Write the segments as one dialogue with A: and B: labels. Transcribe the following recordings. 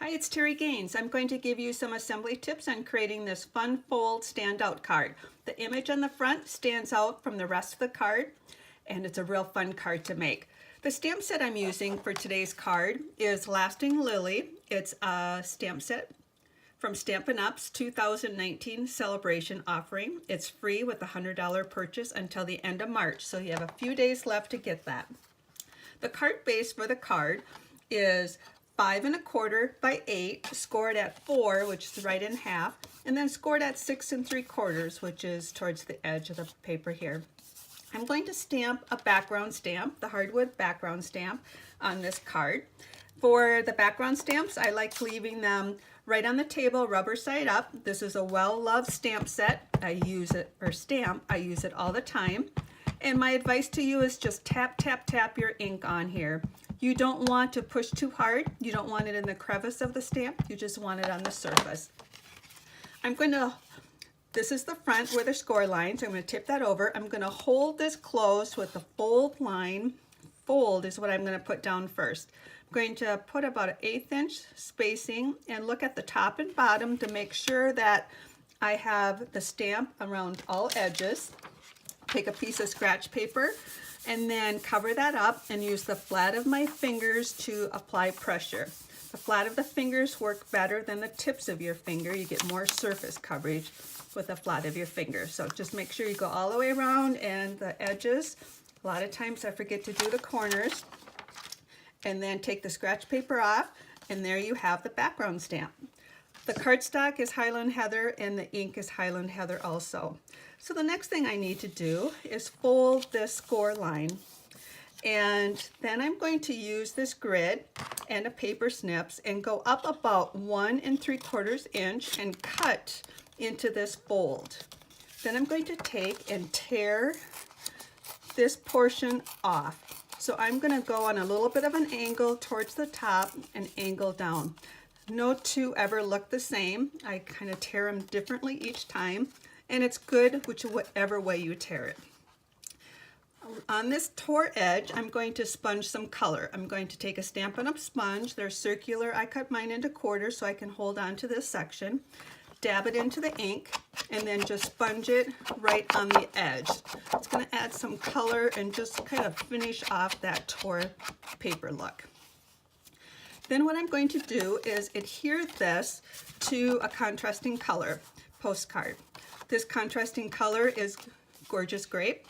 A: Hi, it's Terry Gaines. I'm going to give you some assembly tips on creating this fun fold standout card. The image on the front stands out from the rest of the card, and it's a real fun card to make. The stamp set I'm using for today's card is Lasting Lily. It's a stamp set from Stampin' Up's 2019 Sale-a-bration offering. It's free with a $100 purchase until the end of March, so you have a few days left to get that. The card base for the card is 5 1/4 by 8, scored at 4, which is right in half, and then scored at 6 3/4, which is towards the edge of the paper here. I'm going to stamp a background stamp, the hardwood background stamp, on this card. For the background stamps, I like leaving them right on the table, rubber side up. This is a well-loved stamp set. I use it all the time. And my advice to you is just tap, tap, tap your ink on here. You don't want to push too hard. You don't want it in the crevice of the stamp. You just want it on the surface. This is the front where the score lines. I'm going to tip that over. I'm going to hold this closed with the fold line. Fold is what I'm going to put down first. I'm going to put about an 1/8 inch spacing and look at the top and bottom to make sure that I have the stamp around all edges. Take a piece of scratch paper and then cover that up and use the flat of my fingers to apply pressure. The flat of the fingers work better than the tips of your finger. You get more surface coverage with the flat of your finger. So just make sure you go all the way around and the edges. A lot of times I forget to do the corners. And then take the scratch paper off, and there you have the background stamp. The cardstock is Highland Heather and the ink is Highland Heather also. So the next thing I need to do is fold this score line. And then I'm going to use this grid and a paper snips and go up about 1 3/4 inch and cut into this fold. Then I'm going to take and tear this portion off. So I'm going to go on a little bit of an angle towards the top and angle down. No two ever look the same. I kind of tear them differently each time, and it's good whichever way you tear it. On this tore edge, I'm going to sponge some color. I'm going to take a Stampin' Up! Sponge. They're circular. I cut mine into quarters so I can hold on to this section. Dab it into the ink, and then just sponge it right on the edge. It's going to add some color and just kind of finish off that tore paper look. Then what I'm going to do is adhere this to a contrasting color postcard. This contrasting color is Gorgeous Grape,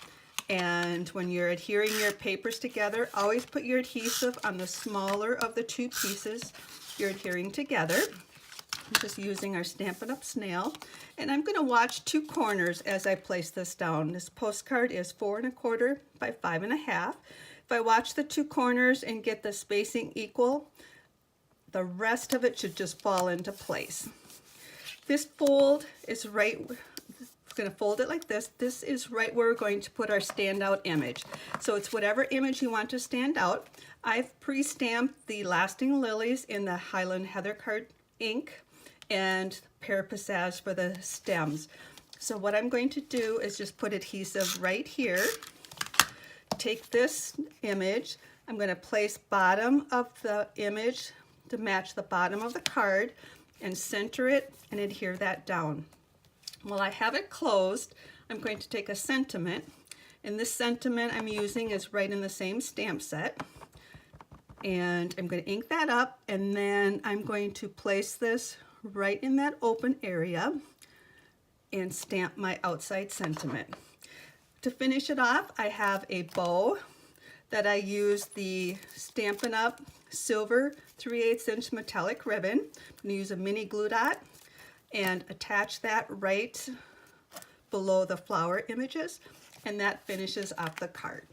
A: and when you're adhering your papers together, always put your adhesive on the smaller of the two pieces you're adhering together. I'm just using our Stampin' Up! Snail, and I'm going to watch two corners as I place this down. This postcard is 4 1/4 by 5 1/2. If I watch the two corners and get the spacing equal, the rest of it should just fall into place. This fold is right, it's going to fold it like this. This is right where we're going to put our standout image. So it's whatever image you want to stand out. I've pre-stamped the Lasting Lilies in the Highland Heather card ink and pear passage for the stems. So what I'm going to do is just put adhesive right here. Take this image. I'm going to place bottom of the image to match the bottom of the card and center it and adhere that down. While I have it closed, I'm going to take a sentiment, and this sentiment I'm using is right in the same stamp set. And I'm going to ink that up, and then I'm going to place this right in that open area and stamp my outside sentiment. To finish it off, I have a bow that I use the Stampin' Up! Silver 3/8 inch metallic ribbon. I'm going to use a mini glue dot and attach that right below the flower images, and that finishes off the card.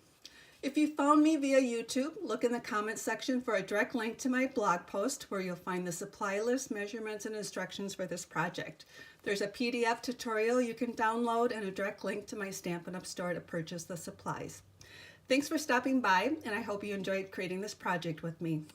A: If you found me via YouTube, look in the comments section for a direct link to my blog post where you'll find the supply list, measurements, and instructions for this project. There's a PDF tutorial you can download and a direct link to my Stampin' Up! Store to purchase the supplies. Thanks for stopping by, and I hope you enjoyed creating this project with me.